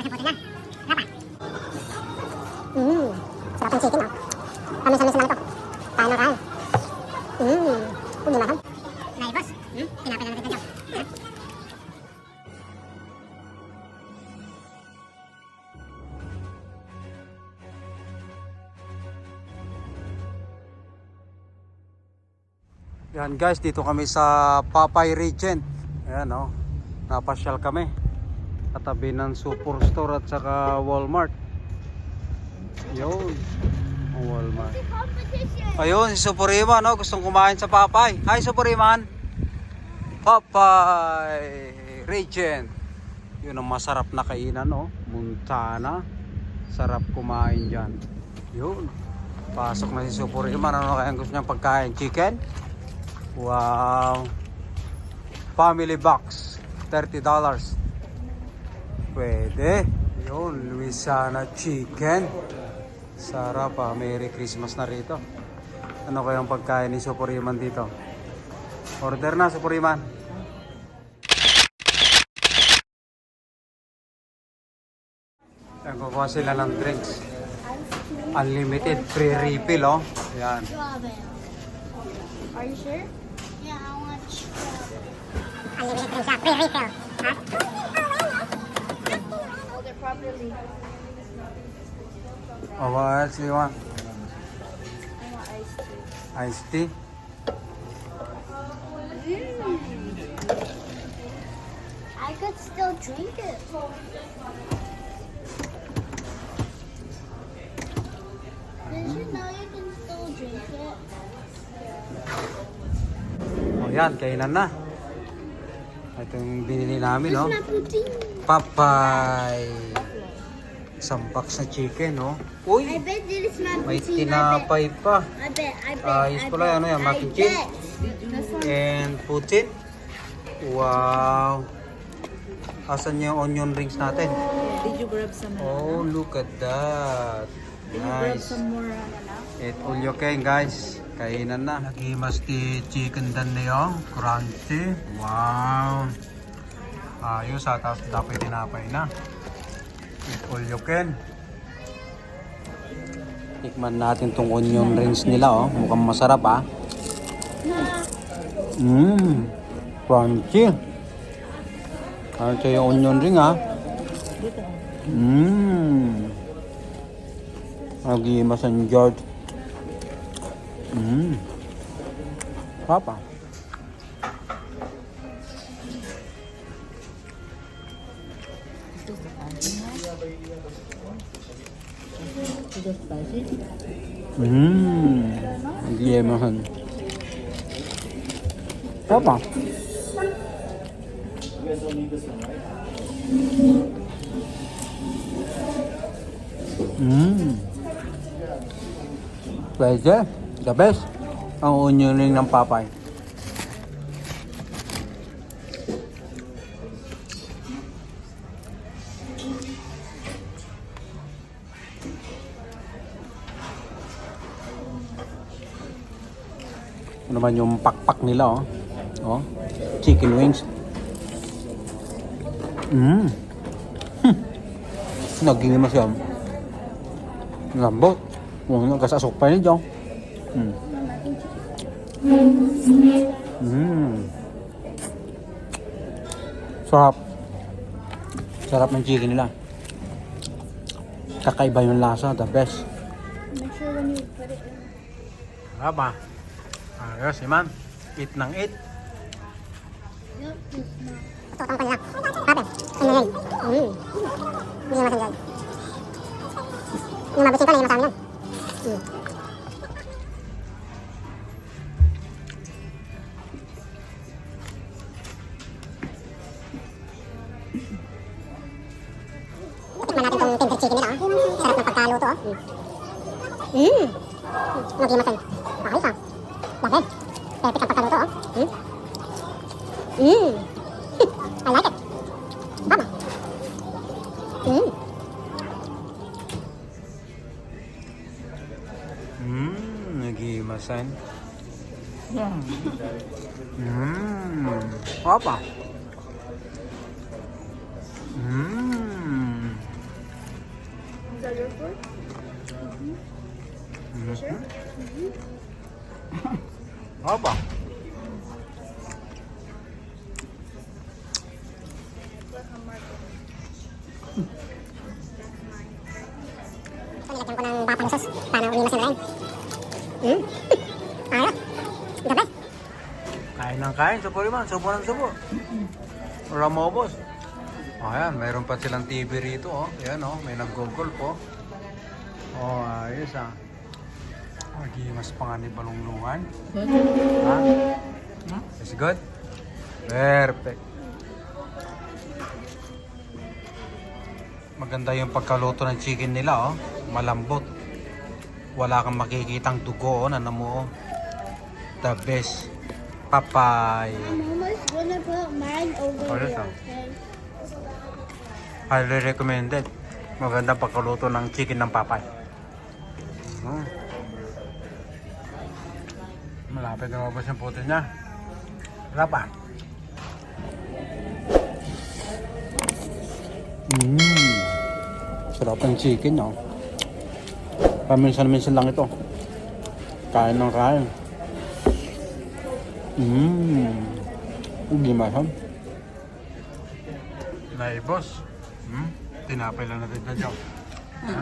Sarap ng chicken, oh. Paminsan-minsan lang ito. Kain na kain. Hindi mahal. Nay, boss. Tinapay na natin dyan. Yan guys, dito kami sa Popeye Regent. Ayan o, napasyal kami. Katabi ng Superstore at saka Walmart. Yun, ang Walmart. Ayun, si Superiman, no? Gustong kumain sa Popeye. Hi Superiman. Popeye Regent. Yun ang masarap na kainan, no? Montana. Sarap kumain dyan. Yun. Pasok na si Superiman. Ano kaya gusto niyang pagkain? Chicken? Wow. Family box. $30. Pwede. Yun, Louisiana chicken. Sarap ah. Merry Christmas na rito. Ano kayang pagkain ni Superiman dito? Order na, Superiman. Yan, kukuha sila ng drinks. Unlimited, free refill, oh. Yan. Are you sure? Yeah, I want strawberry. Unlimited drinks, ha? Free refill. Ha? Hold it properly. Oh, what else do you want? I want iced tea. Iced tea? I could still drink it. Did you know you can still drink it? Oh, yan, kainan na. Ito yung binili namin, no? It's not poutine. Popeye. Isang box na chicken, no? I Uy! bet this is my May poutine. tinapay pa. I bet. Ayos pala, ano yan, mac and cheese? And putin. Wow! Asan yung onion rings natin? Did you grab some? Oh, look at that. Did you grab Nice. some more now? It all you can, guys. Kainan na. Nagimas di chicken dan niyo. Crunchy. Wow. Ayos ha. Tapos dapat tinapay na. It all you can. Tikman natin tong onion rings nila, oh. Mukhang masarap, ah. Crunchy. Crunchy yung onion ring, ah. Nagimas ang George. Papa. Is it spicy? Nagimasan. Papa. Pwede. The best. Ang onion ring ng Popeye. Ano naman yung pakpak nila, oh. Oh. Chicken wings. Nagimas yan. Lambot. Kung nagkasasok pa yun dyan. Sarap. Sarap ng chicken nila. Kakaiba yung lasa. The best. Make sure when you put it in. Aba. Ayos, Iman. Eat ng eat. Yep, it's not. Tutong ko lang. Pape. Ayun. Hindi naman sandyan. Yung mabusin ko na yung masama yan. Tikman natin itong tender chicken nila, oh. Sarap ng pagkaluto, oh. Nagimasan. Ayos, ah. Laki. Perfect ang pagkaluto, oh. I like it. Tama. Nagimasan. Papa. order for? Mhm. Aba. Ito, nilagyan ko ng bapang sauce para umimas na rin. Ayos. Gabi. Kain ng kain, subo naman, subo ng subo. Wala maubos. Ayan, mayroon pa silang TV rito, oh. Ayan, oh, may nag-golf, oh. Oh, ayos, ah. Magimas pa nga ni Balunglungan. Ha? It's good? Perfect. Maganda yung pagkaluto ng chicken nila, oh. Malambot. Wala kang makikitang dugo, oh, na mo, oh. The best. Papay. I'm almost gonna put mine over Oh, yes, here, ah. okay? Highly recommended. Magandang pagkaluto ng chicken ng papay. Malapit na mabas yung puto niya. Wala pa. Sarap ng chicken, no? Paminsan-minsan lang ito. Kain ng kain. Hindi masam. Naibos. Tinapay lang natin na job. Ha?